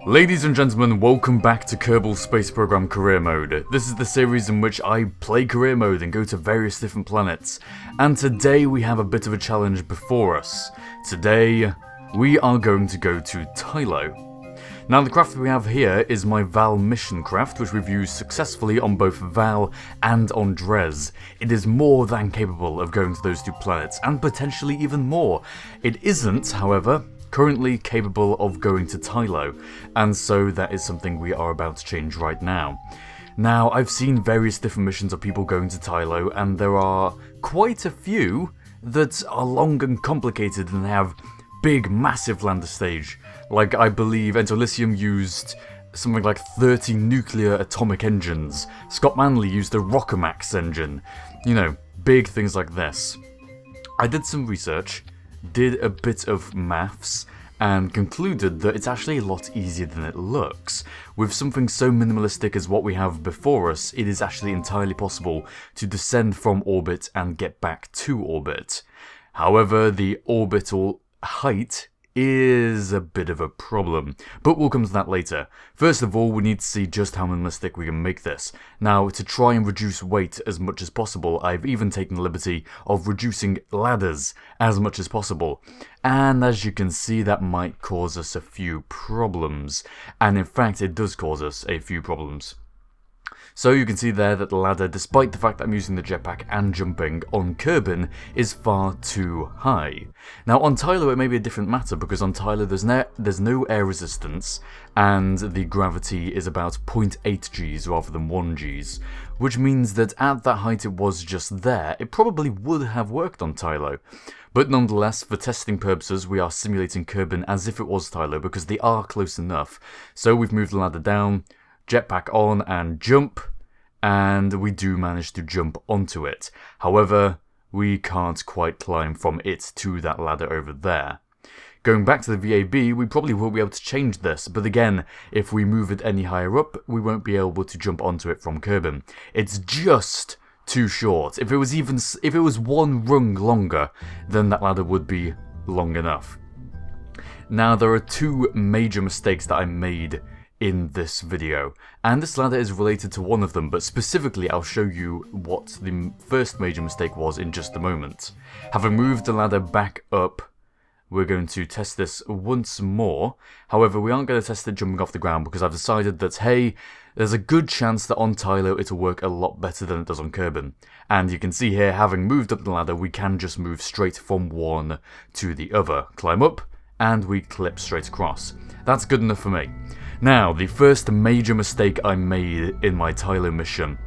Ladies and gentlemen, welcome back to Kerbal Space Program Career Mode. This is the series in which I play Career Mode and go to various different planets. And today we have a bit of a challenge before us. Today, we are going to go to Tylo. Now the craft we have here is my Val mission craft, which we've used successfully on both Val and on Dres. It is more than capable of going to those two planets, and potentially even more. It isn't, however, currently capable of going to Tylo, and so that is something we are about to change right now. Now, I've seen various different missions of people going to Tylo, and there are quite a few that are long and complicated and have big, massive lander stage. Like, I believe Elysium used something like 30 nuclear atomic engines. Scott Manley used a Rockomax engine. You know, big things like this. I did some research, did a bit of maths, and concluded that it's actually a lot easier than it looks. With something so minimalistic as what we have before us, it is actually entirely possible to descend from orbit and get back to orbit. However, the orbital height is a bit of a problem, but we'll come to that later. First of all, we need to see just how minimalistic we can make this. Now, to try and reduce weight as much as possible, I've even taken the liberty of reducing ladders as much as possible. And as you can see, that might cause us a few problems. And in fact, it does cause us a few problems. So you can see there that the ladder, despite the fact that I'm using the jetpack and jumping on Kerbal, is far too high. Now on Tylo it may be a different matter, because on Tylo there's no air resistance, and the gravity is about 0.8 Gs rather than 1 Gs, which means that at that height it was just there, it probably would have worked on Tylo. But nonetheless, for testing purposes, we are simulating Kerbal as if it was Tylo, because they are close enough. So we've moved the ladder down, jetpack on and jump, and we do manage to jump onto it. However, we can't quite climb from it to that ladder over there. Going back to the VAB, we probably will be able to change this, but again, if we move it any higher up, we won't be able to jump onto it from Kerbal. It's just too short. If it was one rung longer, then that ladder would be long enough. Now, there are two major mistakes that I made in this video, and this ladder is related to one of them, but specifically I'll show you what the first major mistake was in just a moment. Having moved the ladder back up, we're going to test this once more. However, we aren't going to test it jumping off the ground, because I've decided that, hey, there's a good chance that on Tylo it'll work a lot better than it does on Kerbal. And you can see here, having moved up the ladder, we can just move straight from one to the other. Climb up, and we clip straight across. That's good enough for me. Now, the first major mistake I made in my Tylo mission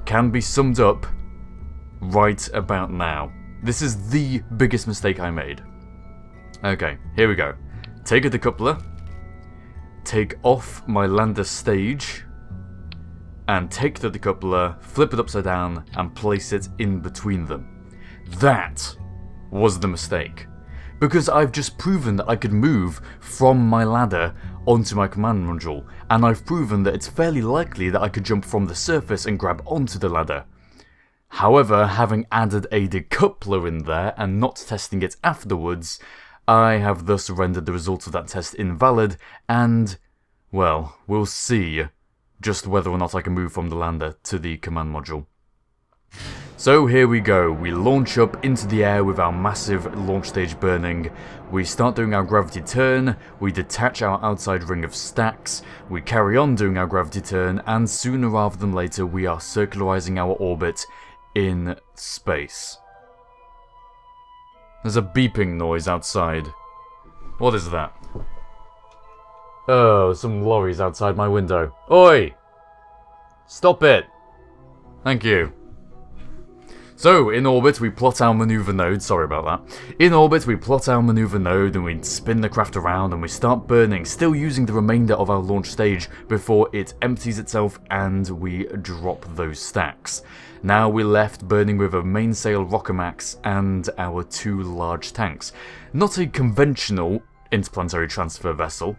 can be summed up right about now. This is the biggest mistake I made. Okay, here we go. Take a decoupler, take off my lander stage, and take the decoupler, flip it upside down, and place it in between them. That was the mistake. Because I've just proven that I could move from my ladder onto my command module, and I've proven that it's fairly likely that I could jump from the surface and grab onto the ladder. However, having added a decoupler in there and not testing it afterwards, I have thus rendered the results of that test invalid, and, well, we'll see just whether or not I can move from the lander to the command module. So here we go, we launch up into the air with our massive launch stage burning, we start doing our gravity turn, we detach our outside ring of stacks, we carry on doing our gravity turn, and sooner rather than later we are circularizing our orbit in space. There's a beeping noise outside. What is that? Oh, some lorries outside my window. Oi! Stop it! Thank you. So, in orbit we plot our maneuver node, sorry about that. In orbit we plot our maneuver node and we spin the craft around and we start burning, still using the remainder of our launch stage before it empties itself and we drop those stacks. Now we're left burning with a mainsail Rockomax and our two large tanks. Not a conventional interplanetary transfer vessel,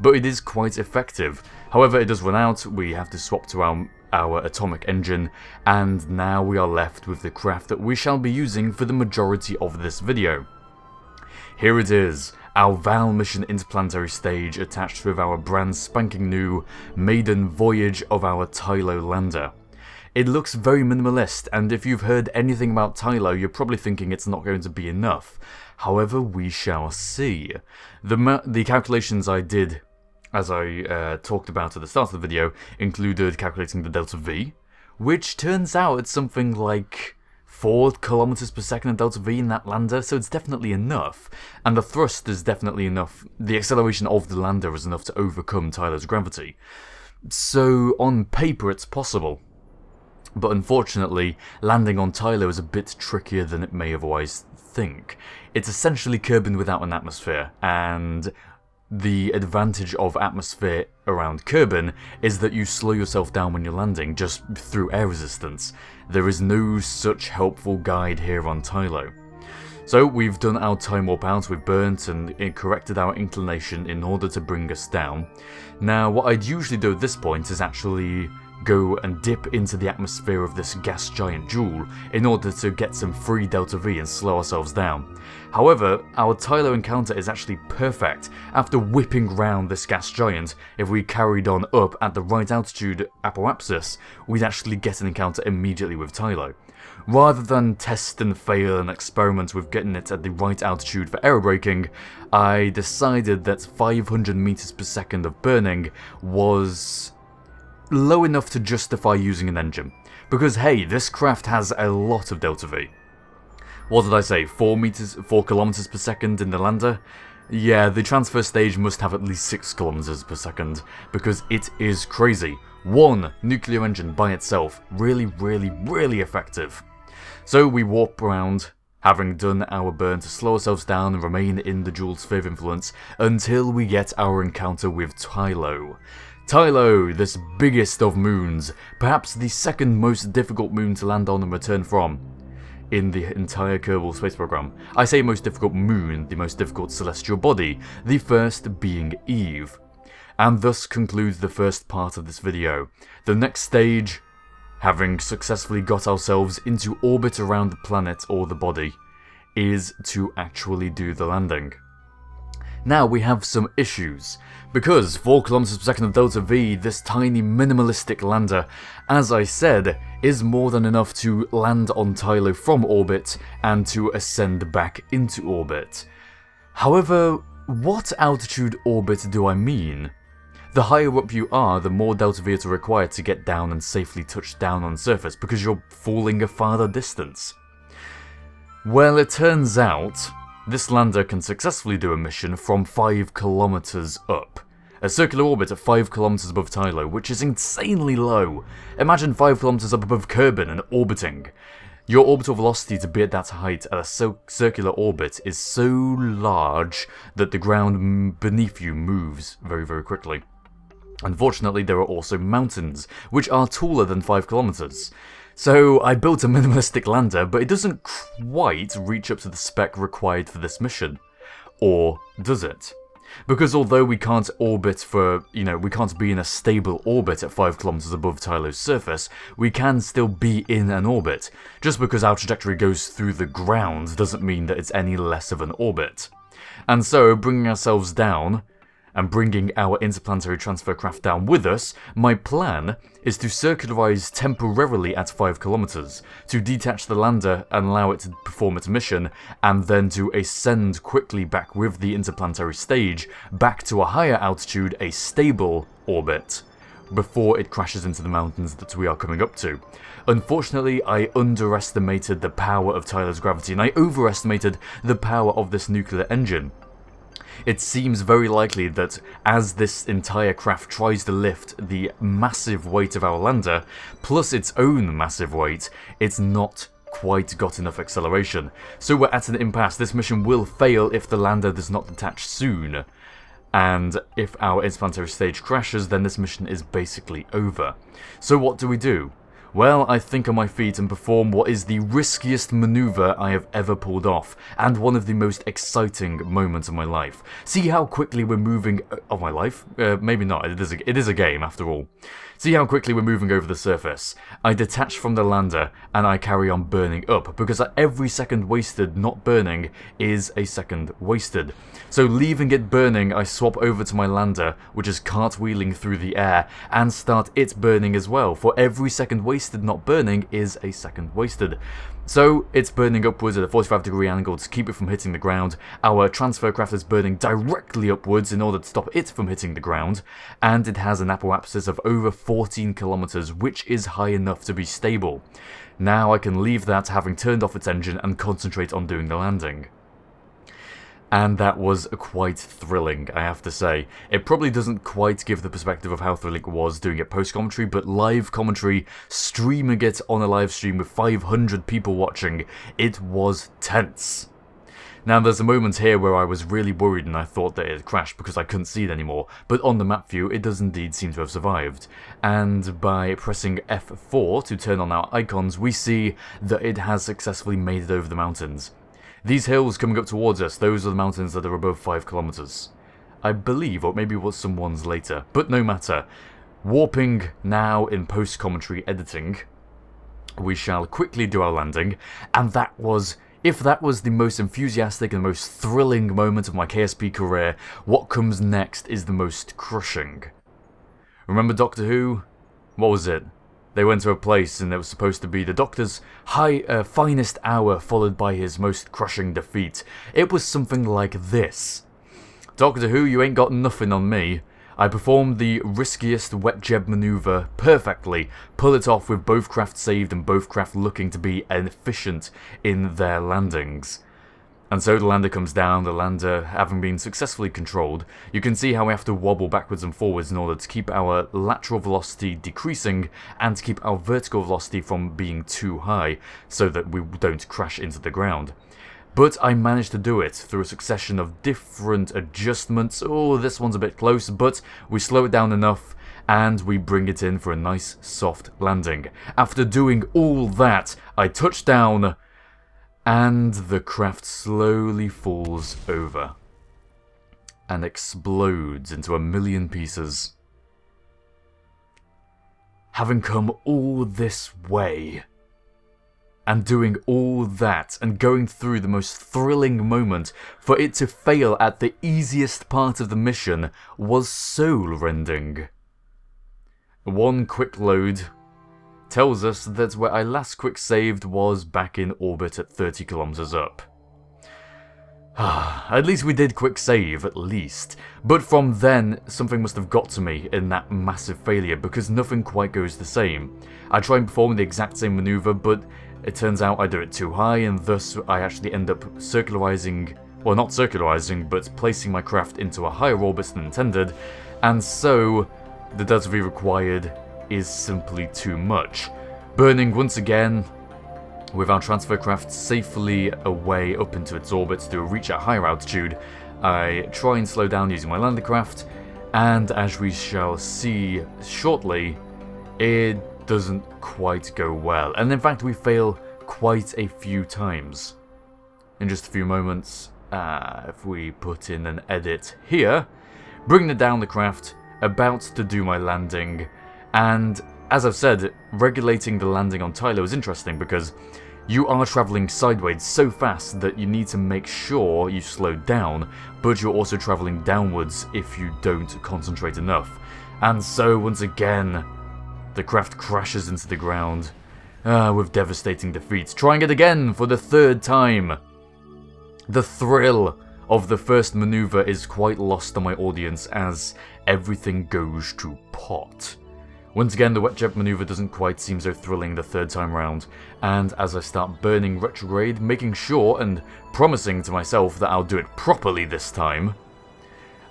but it is quite effective. However, it does run out, we have to swap to our atomic engine, and now we are left with the craft that we shall be using for the majority of this video. Here it is, our Val mission interplanetary stage attached with our brand spanking new maiden voyage of our Tylo lander. It looks very minimalist, and if you've heard anything about Tylo, you're probably thinking it's not going to be enough. However, we shall see. The calculations I did, as I talked about at the start of the video, included calculating the delta V, which turns out it's something like 4 kilometers per second of delta V in that lander, so it's definitely enough. And the thrust is definitely enough. The acceleration of the lander is enough to overcome Tylo's gravity. So on paper it's possible. But unfortunately, landing on Tylo is a bit trickier than it may otherwise think. It's essentially Kerbin without an atmosphere, and the advantage of atmosphere around Kerbin is that you slow yourself down when you're landing just through air resistance. There is no such helpful guide here on Tylo. So we've done our time warp out, we've burnt and corrected our inclination in order to bring us down. Now what I'd usually do at this point is actually go and dip into the atmosphere of this gas giant jewel in order to get some free delta V and slow ourselves down. However, our Tylo encounter is actually perfect. After whipping round this gas giant, if we carried on up at the right altitude apoapsis, we'd actually get an encounter immediately with Tylo. Rather than test and fail and experiment with getting it at the right altitude for aerobraking, I decided that 500 meters per second of burning was low enough to justify using an engine. Because hey, this craft has a lot of delta V. What did I say, 4 kilometers per second in the lander? Yeah, the transfer stage must have at least 6 kilometers per second, because it is crazy. One nuclear engine by itself, really effective. So we warp around, having done our burn to slow ourselves down and remain in the jewel's sphere of influence until we get our encounter with Tylo. Tylo, this biggest of moons, perhaps the second most difficult moon to land on and return from in the entire Kerbal space program. I say most difficult moon, the most difficult celestial body, the first being Eve. And thus concludes the first part of this video. The next stage, having successfully got ourselves into orbit around the planet or the body, is to actually do the landing. Now we have some issues, because 4 kilometers per second of delta V, this tiny minimalistic lander, as I said, is more than enough to land on Tylo from orbit and to ascend back into orbit. However, what altitude orbit do I mean? The higher up you are, the more delta V is required to get down and safely touch down on the surface, because you're falling a farther distance. Well, it turns out this lander can successfully do a mission from 5 kilometers up. A circular orbit at 5 kilometers above Tylo, which is insanely low. Imagine 5 kilometers up above Kerbin and orbiting. Your orbital velocity to be at that height at a circular orbit is so large that the ground beneath you moves very quickly. Unfortunately, there are also mountains, which are taller than 5 kilometers. So I built a minimalistic lander, but it doesn't quite reach up to the spec required for this mission. Or does it? Because although we can't orbit for, we can't be in a stable orbit at 5 kilometers above Tylo's surface, we can still be in an orbit. Just because our trajectory goes through the ground doesn't mean that it's any less of an orbit. And so, bringing ourselves down, and bringing our interplanetary transfer craft down with us, my plan is to circularize temporarily at 5 kilometers, to detach the lander and allow it to perform its mission, and then to ascend quickly back with the interplanetary stage, back to a higher altitude, a stable orbit, before it crashes into the mountains that we are coming up to. Unfortunately, I underestimated the power of Tylo's gravity, and I overestimated the power of this nuclear engine. It seems very likely that as this entire craft tries to lift the massive weight of our lander, plus its own massive weight, it's not quite got enough acceleration. So we're at an impasse. This mission will fail if the lander does not detach soon. And if our interplanetary stage crashes, then this mission is basically over. So what do? Well, I think on my feet and perform what is the riskiest maneuver I have ever pulled off, and one of the most exciting moments of my life. See how quickly we're moving... of my life? Maybe not, it is a game after all. See how quickly we're moving over the surface. I detach from the lander, and I carry on burning up, because every second wasted not burning is a second wasted. So leaving it burning, I swap over to my lander, which is cartwheeling through the air, and start it burning as well, for every second wasted not burning is a second wasted. So it's burning upwards at a 45-degree angle to keep it from hitting the ground. Our transfer craft is burning directly upwards in order to stop it from hitting the ground, and it has an apoapsis of over 14 kilometers, which is high enough to be stable. Now I can leave that, having turned off its engine, and concentrate on doing the landing. And that was quite thrilling, I have to say. It probably doesn't quite give the perspective of how thrilling it was doing it post-commentary, but live commentary, streaming it on a live stream with 500 people watching, it was tense. Now there's a moment here where I was really worried and I thought that it had crashed because I couldn't see it anymore, but on the map view it does indeed seem to have survived. And by pressing F4 to turn on our icons, we see that it has successfully made it over the mountains. These hills coming up towards us, those are the mountains that are above 5 kilometers. I believe, or maybe it was some ones later, but no matter. Warping now in post-commentary editing, we shall quickly do our landing, and that was, if that was the most enthusiastic and most thrilling moment of my KSP career, what comes next is the most crushing. Remember Doctor Who? What was it? They went to a place and it was supposed to be the Doctor's finest hour followed by his most crushing defeat. It was something like this. Doctor Who, you ain't got nothing on me. I performed the riskiest wet jeb maneuver perfectly, pull it off with both craft saved and both craft looking to be efficient in their landings. And so the lander comes down, the lander having been successfully controlled. You can see how we have to wobble backwards and forwards in order to keep our lateral velocity decreasing and to keep our vertical velocity from being too high so that we don't crash into the ground. But I managed to do it through a succession of different adjustments. Oh, this one's a bit close, but we slow it down enough and we bring it in for a nice soft landing. After doing all that, I touch down, and the craft slowly falls over and explodes into a million pieces. Having come all this way and doing all that and going through the most thrilling moment, for it to fail at the easiest part of the mission was soul-rending. One quick load tells us that where I last quick saved was back in orbit at 30 kilometers up. At least we did quick save, at least. But from then, something must have got to me in that massive failure, because nothing quite goes the same. I try and perform the exact same maneuver, but it turns out I do it too high, and thus I actually end up circularizing, well, not circularizing, but placing my craft into a higher orbit than intended, and so the delta V required is simply too much. Burning once again, with our transfer craft safely away up into its orbit to reach a higher altitude, I try and slow down using my lander craft, and as we shall see shortly, it doesn't quite go well, and in fact we fail quite a few times. In just a few moments, if we put in an edit here, bringing down the craft, about to do my landing. And as I've said, regulating the landing on Tylo is interesting because you are travelling sideways so fast that you need to make sure you slow down, but you're also travelling downwards if you don't concentrate enough. And so, once again, the craft crashes into the ground, with devastating defeats. Trying it again for the third time. The thrill of the first maneuver is quite lost on my audience as everything goes to pot. Once again, the wet jet maneuver doesn't quite seem so thrilling the third time round, and as I start burning retrograde, making sure and promising to myself that I'll do it properly this time,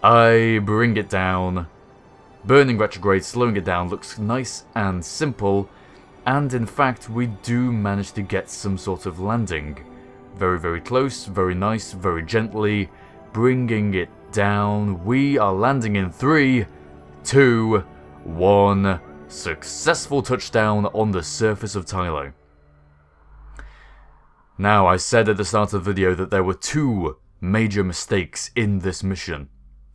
I bring it down. Burning retrograde, slowing it down, looks nice and simple, and in fact we do manage to get some sort of landing. Very, very close, very nice, very gently, bringing it down. We are landing in 3, 2, 1... Successful touchdown on the surface of Tylo. Now, I said at the start of the video that there were 2 major mistakes in this mission.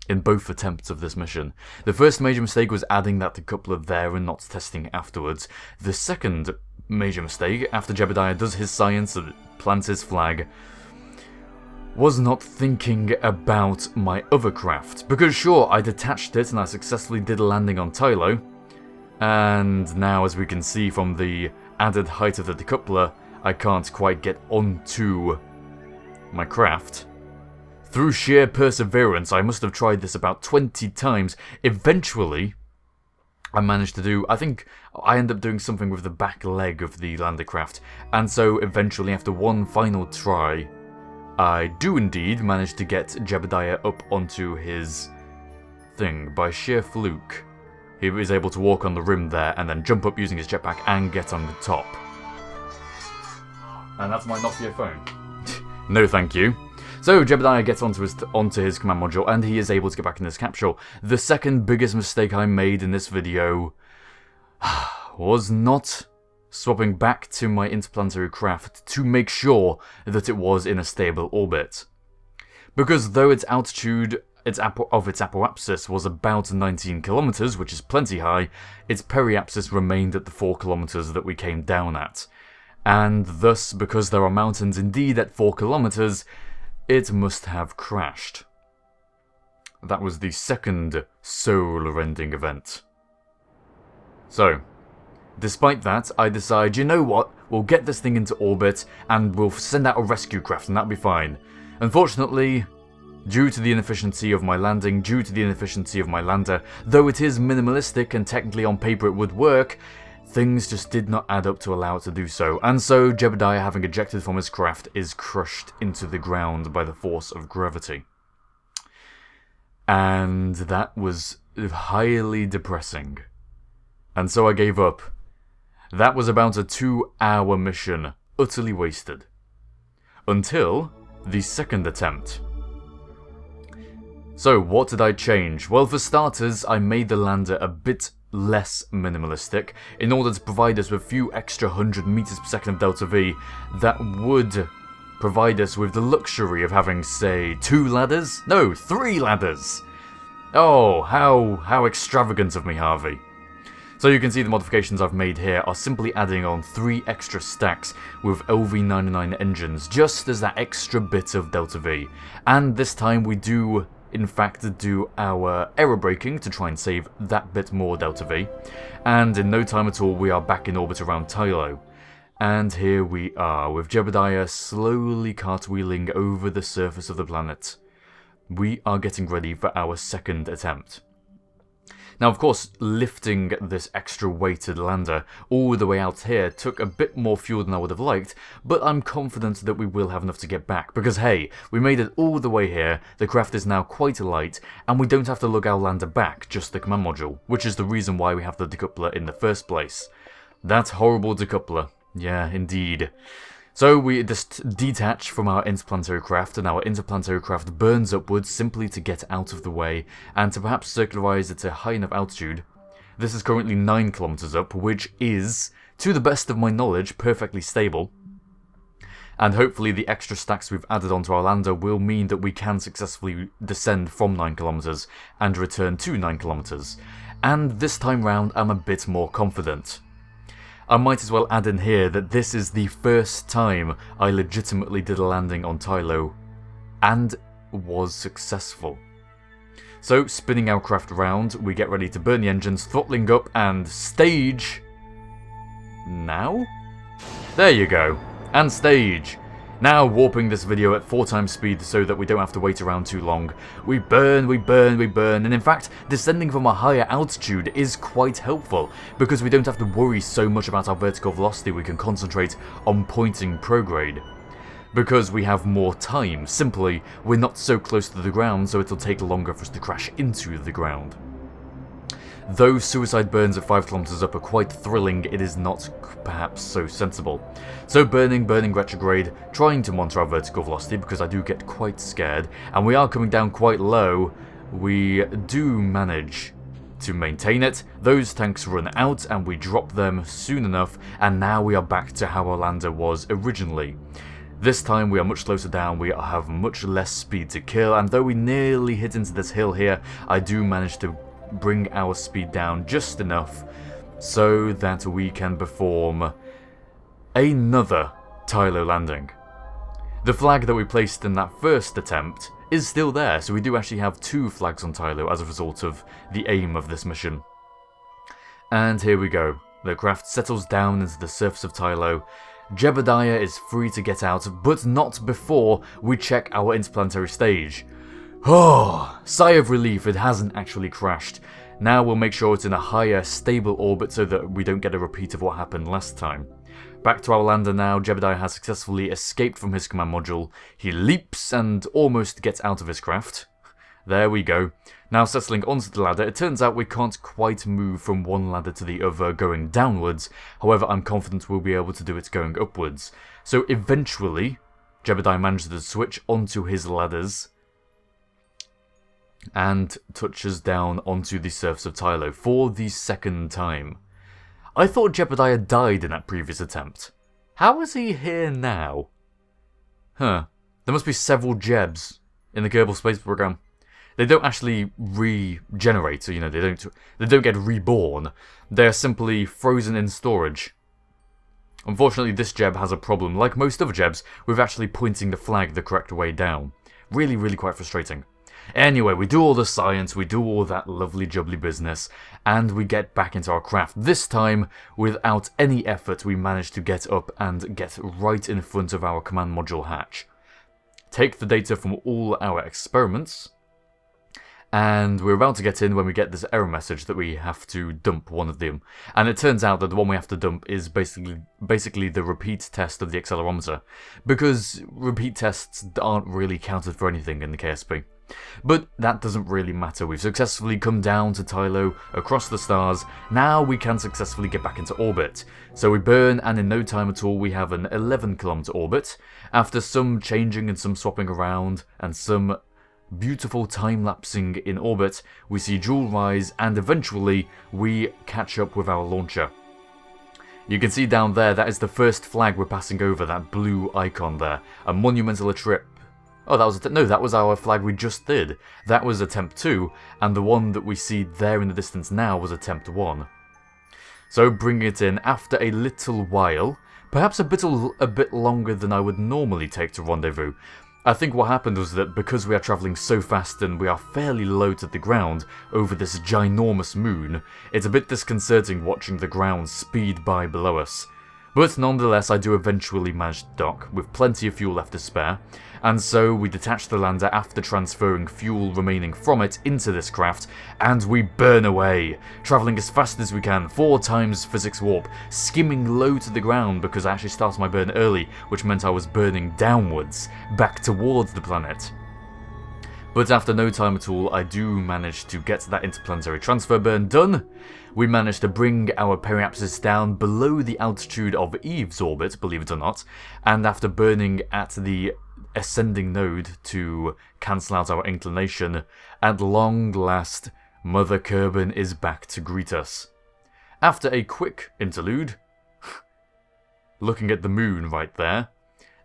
In both attempts of this mission. The first major mistake was adding that decoupler there and not testing it afterwards. The second major mistake, after Jebediah does his science and plants his flag, was not thinking about my other craft. Because sure, I detached it and I successfully did a landing on Tylo, and now as we can see from the added height of the decoupler, I can't quite get onto my craft. Through sheer perseverance, I must have tried this about 20 times. Eventually, I managed to do, I think I ended up doing something with the back leg of the lander craft, and so eventually after one final try, I do indeed manage to get Jebediah up onto his thing by sheer fluke. He was able to walk on the rim there and then jump up using his jetpack and get on the top. And that's my Nokia phone. No thank you. So Jebediah gets onto his command module and he is able to get back in his capsule. The second biggest mistake I made in this video was not swapping back to my interplanetary craft to make sure that it was in a stable orbit. Because though its altitude of its apoapsis was about 19 kilometers, which is plenty high, its periapsis remained at the 4 kilometers that we came down at. And thus, because there are mountains indeed at 4 kilometers, it must have crashed. That was the second soul-rending event. So, despite that, I decide, you know what, we'll get this thing into orbit and we'll send out a rescue craft and that'll be fine. Unfortunately, due to the inefficiency of my landing, due to the inefficiency of my lander, though it is minimalistic and technically on paper it would work, things just did not add up to allow it to do so, and so Jebediah, having ejected from his craft, is crushed into the ground by the force of gravity. And that was highly depressing. And so I gave up. That was about a 2-hour mission, utterly wasted. Until the second attempt. So, what did I change? Well, for starters, I made the lander a bit less minimalistic in order to provide us with a few extra 100 meters per second of delta V that would provide us with the luxury of having, say, 2 ladders? No, 3 ladders! Oh, how extravagant of me, Harvey. So you can see the modifications I've made here are simply adding on 3 extra stacks with LV99 engines, just as that extra bit of delta V. And this time we do in fact do our aero braking to try and save that bit more delta V, and in no time at all we are back in orbit around Tylo. And here we are, with Jebediah slowly cartwheeling over the surface of the planet. We are getting ready for our second attempt. Now, of course, lifting this extra weighted lander all the way out here took a bit more fuel than I would have liked, but I'm confident that we will have enough to get back, because hey, we made it all the way here, the craft is now quite light, and we don't have to lug our lander back, just the command module, which is the reason why we have the decoupler in the first place. That horrible decoupler. Yeah, indeed. So we just detach from our interplanetary craft, and our interplanetary craft burns upwards simply to get out of the way, and to perhaps circularize at a high enough altitude. This is currently 9 kilometers up, which is, to the best of my knowledge, perfectly stable. And hopefully the extra stacks we've added onto our lander will mean that we can successfully descend from 9 kilometers and return to 9 kilometers. And this time round I'm a bit more confident. I might as well add in here that this is the first time I legitimately did a landing on Tylo, and was successful. So, spinning our craft around, we get ready to burn the engines, throttling up, and stage... now? There you go, and stage. Now warping this video at 4 times speed so that we don't have to wait around too long. We burn, and in fact, descending from a higher altitude is quite helpful, because we don't have to worry so much about our vertical velocity, we can concentrate on pointing prograde. Because we have more time, simply, we're not so close to the ground, so it'll take longer for us to crash into the ground. Though suicide burns at 5 kilometers up are quite thrilling, it is not perhaps so sensible. So burning retrograde, trying to monitor our vertical velocity because I do get quite scared, and we are coming down quite low. We do manage to maintain it. Those tanks run out and we drop them soon enough, and now we are back to how our lander was originally. This time we are much closer down, we have much less speed to kill, and though we nearly hit into this hill here, I do manage to bring our speed down just enough so that we can perform another Tylo landing. The flag that we placed in that first attempt is still there, so we do actually have 2 flags on Tylo as a result of the aim of this mission. And here we go. The craft settles down into the surface of Tylo. Jebediah is free to get out, but not before we check our interplanetary stage. Oh, sigh of relief, it hasn't actually crashed. Now we'll make sure it's in a higher, stable orbit so that we don't get a repeat of what happened last time. Back to our lander now, Jebediah has successfully escaped from his command module. He leaps and almost gets out of his craft. There we go. Now settling onto the ladder, it turns out we can't quite move from one ladder to the other going downwards. However, I'm confident we'll be able to do it going upwards. So eventually, Jebediah manages to switch onto his ladders and touches down onto the surface of Tylo for the second time. I thought Jebediah died in that previous attempt. How is he here now? Huh. There must be several Jebs in the Kerbal Space Program. They don't actually regenerate, so, you know, they don't get reborn. They are simply frozen in storage. Unfortunately, this Jeb has a problem, like most other Jebs, with actually pointing the flag the correct way down. Really, really quite frustrating. Anyway, we do all the science, we do all that lovely jubbly business, and we get back into our craft. This time, without any effort, we manage to get up and get right in front of our command module hatch. Take the data from all our experiments, and we're about to get in when we get this error message that we have to dump one of them. And it turns out that the one we have to dump is basically the repeat test of the accelerometer, because repeat tests aren't really counted for anything in the KSP. But that doesn't really matter. We've successfully come down to Tylo, across the stars. Now we can successfully get back into orbit. So we burn, and in no time at all we have an 11-kilometer orbit. After some changing and some swapping around, and some beautiful time-lapsing in orbit, we see Joule rise, and eventually we catch up with our launcher. You can see down there, that is the first flag we're passing over, that blue icon there. A monumental trip. Oh, that was no, that was our flag we just did. That was attempt 2, and the one that we see there in the distance now was attempt 1. So bringing it in after a little while, perhaps a bit longer than I would normally take to rendezvous. I think what happened was that because we are travelling so fast and we are fairly low to the ground over this ginormous moon, it's a bit disconcerting watching the ground speed by below us. But nonetheless, I do eventually manage to dock, with plenty of fuel left to spare, and so we detach the lander after transferring fuel remaining from it into this craft, and we burn away, travelling as fast as we can, 4 times physics warp, skimming low to the ground because I actually started my burn early, which meant I was burning downwards, back towards the planet. But after no time at all, I do manage to get that interplanetary transfer burn done. We managed to bring our periapsis down below the altitude of Eve's orbit, believe it or not, and after burning at the ascending node to cancel out our inclination, at long last, Mother Kerbal is back to greet us. After a quick interlude, looking at the moon right there,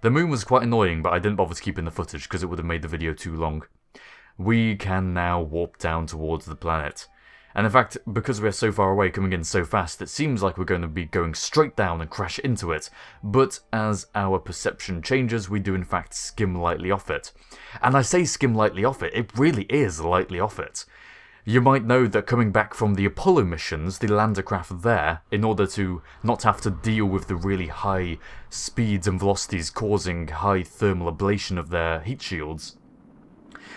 the moon was quite annoying, but I didn't bother to keep in the footage because it would have made the video too long. We can now warp down towards the planet. And in fact, because we're so far away, coming in so fast, it seems like we're going to be going straight down and crash into it. But as our perception changes, we do in fact skim lightly off it. And I say skim lightly off it, it really is lightly off it. You might know that coming back from the Apollo missions, the lander craft there, in order to not have to deal with the really high speeds and velocities causing high thermal ablation of their heat shields,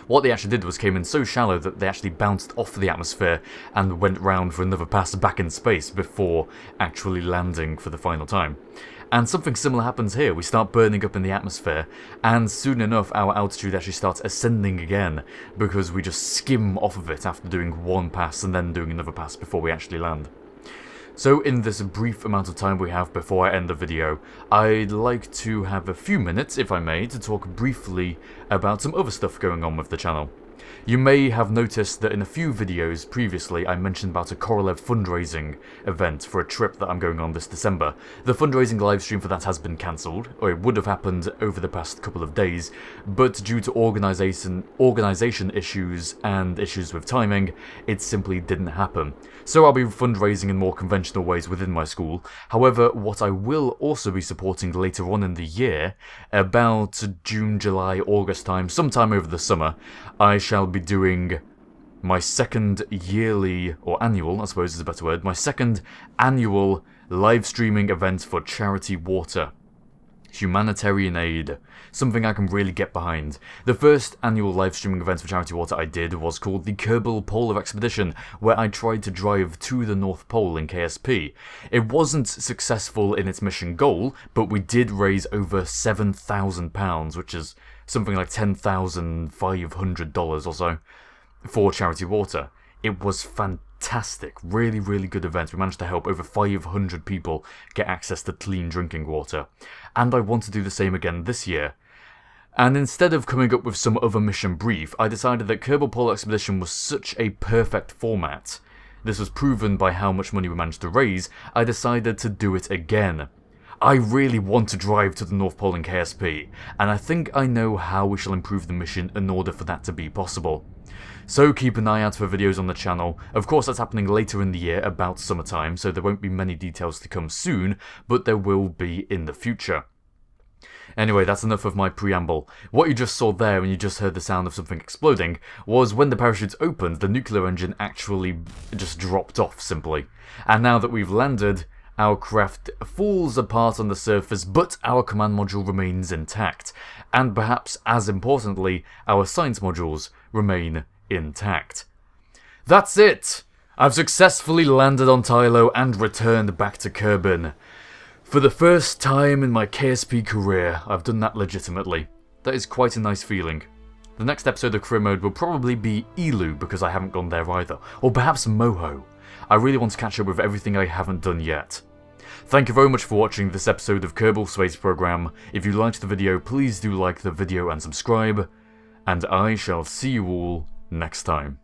what they actually did was came in so shallow that they actually bounced off the atmosphere and went round for another pass back in space before actually landing for the final time. And something similar happens here. We start burning up in the atmosphere, and soon enough our altitude actually starts ascending again, because we just skim off of it after doing one pass and then doing another pass before we actually land. So in this brief amount of time we have before I end the video, I'd like to have a few minutes, if I may, to talk briefly about some other stuff going on with the channel. You may have noticed that in a few videos previously I mentioned about a Korolev fundraising event for a trip that I'm going on this December. The fundraising livestream for that has been cancelled, or it would have happened over the past couple of days, but due to organisation issues and issues with timing, it simply didn't happen. So I'll be fundraising in more conventional ways within my school. However, what I will also be supporting later on in the year, about June, July, August time, sometime over the summer, I shall be doing my second yearly, or annual, I suppose is a better word, my second annual live streaming event for charity water. Humanitarian aid. Something I can really get behind. The first annual live streaming event for charity water I did was called the Kerbal Polar Expedition, where I tried to drive to the North Pole in KSP. It wasn't successful in its mission goal, but we did raise over £7,000, which is something like $10,500 or so, for charity water. It was fantastic, really, really good event. We managed to help over 500 people get access to clean drinking water. And I want to do the same again this year. And instead of coming up with some other mission brief, I decided that Kerbal Polar Expedition was such a perfect format. This was proven by how much money we managed to raise. I decided to do it again. I really want to drive to the North Pole in KSP, and I think I know how we shall improve the mission in order for that to be possible. So keep an eye out for videos on the channel. Of course that's happening later in the year, about summertime, so there won't be many details to come soon, but there will be in the future. Anyway, that's enough of my preamble. What you just saw there when you just heard the sound of something exploding was when the parachutes opened, the nuclear engine actually just dropped off, simply. And now that we've landed, our craft falls apart on the surface, but our command module remains intact. And perhaps as importantly, our science modules remain intact. That's it! I've successfully landed on Tylo and returned back to Kerbin. For the first time in my KSP career, I've done that legitimately. That is quite a nice feeling. The next episode of Career Mode will probably be Elu, because I haven't gone there either. Or perhaps Moho. I really want to catch up with everything I haven't done yet. Thank you very much for watching this episode of Kerbal Space Program. If you liked the video, please do like the video and subscribe. And I shall see you all next time.